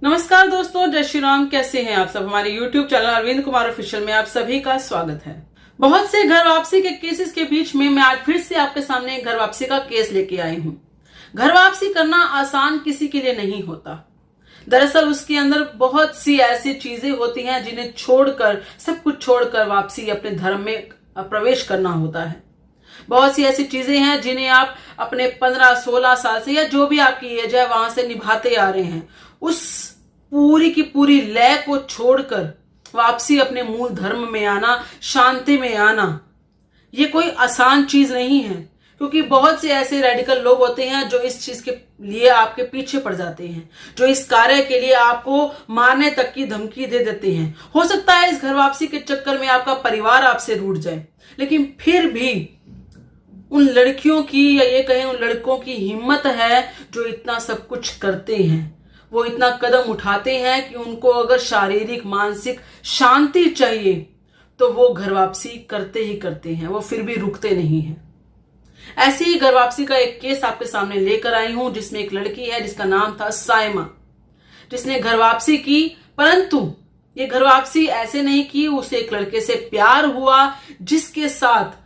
नमस्कार दोस्तों, जय श्री राम। कैसे हैं आप सब। हमारे YouTube channel Arvind Kumar official में आप सभी का स्वागत है। बहुत से घर वापसी के केसेस के बीच में मैं आज फिर से आपके सामने एक घर वापसी का केस लेके आई हूं। घर वापसी करना आसान किसी के लिए नहीं होता। दरअसल उसके अंदर बहुत सी ऐसी चीजें होती हैं जिन्हें छोड़कर, सब कुछ छोड़कर वापसी अपने धर्म में प्रवेश करना होता है। बहुत सी ऐसी चीजें हैं जिन्हें आप अपने 15-16 साल से या जो भी आपकी एज है वहां से निभाते आ रहे हैं। उस पूरी की पूरी लय को छोड़कर वापसी अपने मूल धर्म में आना, शांति में आना, ये कोई आसान चीज नहीं है। क्योंकि बहुत से ऐसे रेडिकल लोग होते हैं जो इस चीज के लिए आपके पीछे पड़ जाते हैं, जो इस कार्य के लिए आपको मारने तक की धमकी दे देते हैं। हो सकता है इस घर वापसी के चक्कर में आपका परिवार आपसे रूठ जाए, लेकिन फिर भी उन लड़कियों की या ये कहें उन लड़कों की हिम्मत है जो इतना सब कुछ करते हैं। वो इतना कदम उठाते हैं कि उनको अगर शारीरिक मानसिक शांति चाहिए तो वो घर वापसी करते ही करते हैं, वो फिर भी रुकते नहीं हैं। ऐसी ही घर वापसी का एक केस आपके सामने लेकर आई हूं, जिसमें एक लड़की है जिसका नाम था साइमा, जिसने घर वापसी की। परंतु ये घर वापसी ऐसे नहीं की, उसे एक लड़के से प्यार हुआ जिसके साथ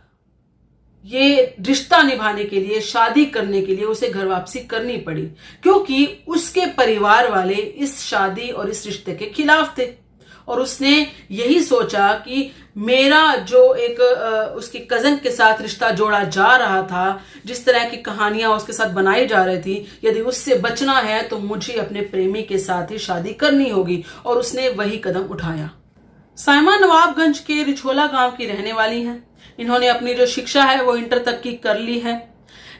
ये रिश्ता निभाने के लिए, शादी करने के लिए उसे घर वापसी करनी पड़ी, क्योंकि उसके परिवार वाले इस शादी और इस रिश्ते के खिलाफ थे। और उसने यही सोचा कि मेरा जो एक उसकी कजन के साथ रिश्ता जोड़ा जा रहा था, जिस तरह की कहानियां उसके साथ बनाई जा रही थी, यदि उससे बचना है तो मुझे अपने प्रेमी के साथ ही शादी करनी होगी। और उसने वही कदम उठाया। साइमा नवाबगंज के रिछोला गांव की रहने वाली हैं। इन्होंने अपनी जो शिक्षा है वो इंटर तक की कर ली है।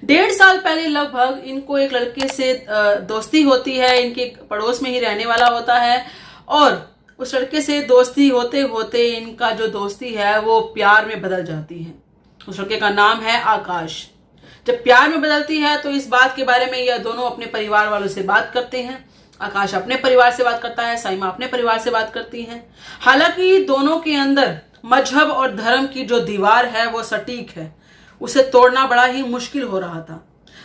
1.5 साल पहले लगभग इनको एक लड़के से दोस्ती होती है। इनके पड़ोस में ही रहने वाला होता है और उस लड़के से दोस्ती होते होते इनका जो दोस्ती है वो प्यार में बदल जाती है। उस लड़के का नाम है आकाश। जब प्यार में बदलती है तो इस बात के बारे में यह दोनों अपने परिवार वालों से बात करते हैं। आकाश अपने परिवार से बात करता है, साइमा अपने परिवार से बात करती है। हालांकि दोनों के अंदर मजहब और धर्म की जो दीवार है वो सटीक है, उसे तोड़ना बड़ा ही मुश्किल हो रहा था।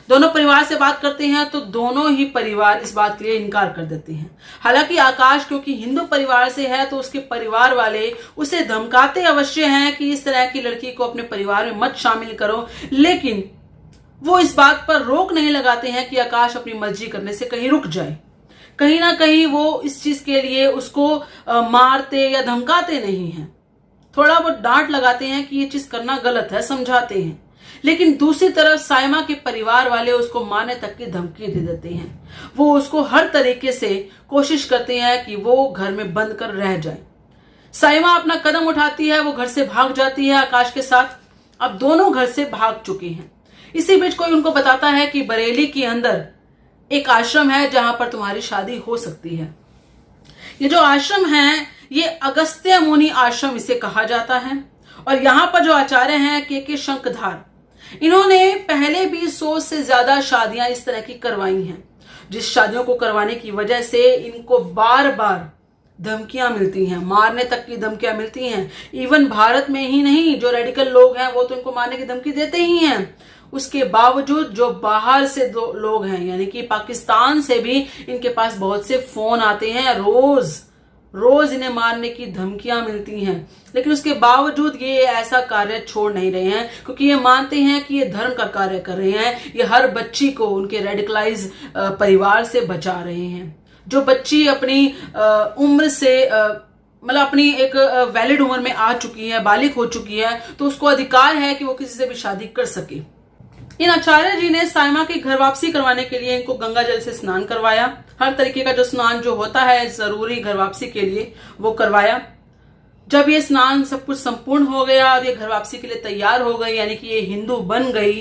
दोनों परिवार से बात करते हैं तो दोनों ही परिवार इस बात के लिए इनकार कर देते हैं। हालांकि आकाश क्योंकि हिंदू परिवार से है तो उसके परिवार वाले उसे धमकाते अवश्य हैं कि इस तरह की लड़की को अपने परिवार में मत शामिल करो, लेकिन वो इस बात पर रोक नहीं लगाते हैं कि आकाश अपनी मर्जी करने से कहीं रुक जाए। कहीं ना कहीं वो इस चीज के लिए उसको मारते या धमकाते नहीं हैं, थोड़ा बहुत डांट लगाते हैं कि ये चीज करना गलत है, समझाते हैं। लेकिन दूसरी तरफ साइमा के परिवार वाले उसको मारने तक की धमकी दे देते हैं। वो उसको हर तरीके से कोशिश करते हैं कि वो घर में बंद कर रह जाए। साइमा अपना कदम उठाती है, वो घर से भाग जाती है आकाश के साथ। अब दोनों घर से भाग चुके हैं। इसी बीच कोई उनको बताता है कि बरेली के अंदर एक आश्रम है जहां पर तुम्हारी शादी हो सकती है। ये जो आश्रम है ये अगस्त्य मुनि आश्रम इसे कहा जाता है। और यहाँ पर जो आचार्य हैं के शंखधार, इन्होंने पहले भी 100 से ज्यादा शादियां इस तरह की करवाई हैं, जिस शादियों को करवाने की वजह से इनको बार बार धमकियां मिलती हैं, मारने तक की धमकियां मिलती हैं। इवन भारत में ही नहीं, जो रेडिकल लोग हैं वो तो इनको मारने की धमकी देते ही हैं। उसके बावजूद जो बाहर से लोग हैं, यानी कि पाकिस्तान से भी इनके पास बहुत से फोन आते हैं, रोज इन्हें मारने की धमकियां मिलती हैं। लेकिन उसके बावजूद ये ऐसा कार्य छोड़ नहीं रहे हैं, क्योंकि ये मानते हैं कि ये धर्म का कार्य कर रहे हैं। ये हर बच्ची को उनके रेडिकलाइज परिवार से बचा रहे हैं। जो बच्ची अपनी उम्र से मतलब अपनी एक वैलिड उम्र में आ चुकी है, बालिग हो चुकी है, तो उसको अधिकार है कि वो किसी से भी शादी कर सके। इन आचार्य जी ने साइमा की घर वापसी करवाने के लिए इनको गंगा जल से स्नान करवाया। हर तरीके का जो स्नान जो होता है जरूरी घर वापसी के लिए वो करवाया। जब ये स्नान सब कुछ संपूर्ण हो गया और ये घर वापसी के लिए तैयार हो गई, यानी कि ये हिंदू बन गई,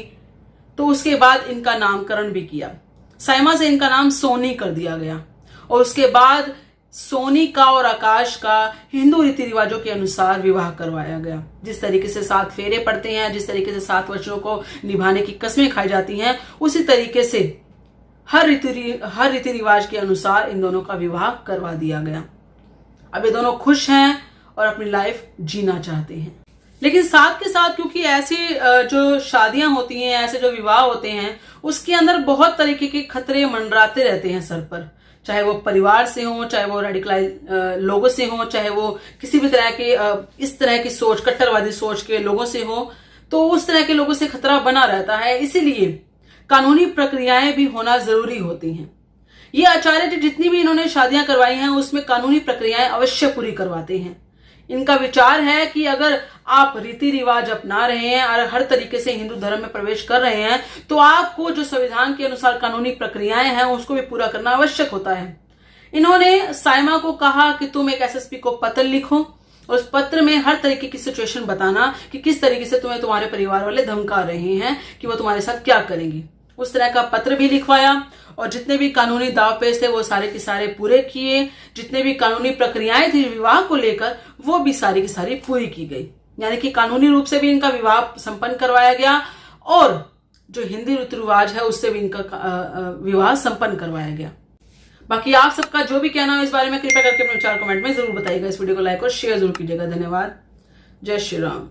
तो उसके बाद इनका नामकरण भी किया। साइमा से इनका नाम सोनी कर दिया गया। और उसके बाद सोनी का और आकाश का हिंदू रीति रिवाजों के अनुसार विवाह करवाया गया। जिस तरीके से 7 फेरे पड़ते हैं, जिस तरीके से 7 वचनों को निभाने की कस्में खाई जाती हैं, उसी तरीके से हर रीति रिवाज के अनुसार इन दोनों का विवाह करवा दिया गया। अब ये दोनों खुश हैं और अपनी लाइफ जीना चाहते हैं। लेकिन साथ के साथ क्योंकि ऐसी जो शादियां होती हैं, ऐसे जो विवाह होते हैं, उसके अंदर बहुत तरीके के खतरे मंडराते रहते हैं सर पर। चाहे वो परिवार से हो, चाहे वो रेडिकलाइज लोगों से हो, चाहे वो किसी भी तरह के इस तरह की सोच, कट्टरवादी सोच के लोगों से हो, तो उस तरह के लोगों से खतरा बना रहता है। इसीलिए कानूनी प्रक्रियाएं भी होना जरूरी होती हैं। ये आचार्य जी जितनी भी इन्होंने शादियां करवाई हैं उसमें कानूनी प्रक्रियाएं अवश्य पूरी करवाते हैं। इनका विचार है कि अगर आप रीति रिवाज अपना रहे हैं और हर तरीके से हिंदू धर्म में प्रवेश कर रहे हैं तो आपको जो संविधान के अनुसार कानूनी प्रक्रियाएं हैं उसको भी पूरा करना आवश्यक होता है। इन्होंने साइमा को कहा कि तुम एक एसएसपी को पत्र लिखो और उस पत्र में हर तरीके की सिचुएशन बताना कि किस तरीके से तुम्हें तुम्हारे परिवार वाले धमका रहे हैं कि वो तुम्हारे साथ क्या करेंगी। उस तरह का पत्र भी लिखवाया और जितने भी कानूनी दाव पेच थे वो सारे के सारे पूरे किए। जितने भी कानूनी प्रक्रियाएं थी विवाह को लेकर वो भी सारी की सारी पूरी की गई। यानी कि कानूनी रूप से भी इनका विवाह संपन्न करवाया गया और जो हिंदी रीति रिवाज है उससे भी इनका विवाह संपन्न करवाया गया। बाकी आप सबका जो भी कहना हो इस बारे में कृपया करके अपने विचार कमेंट में जरूर बताइएगा। इस वीडियो को लाइक और शेयर जरूर कीजिएगा। धन्यवाद। जय श्री राम।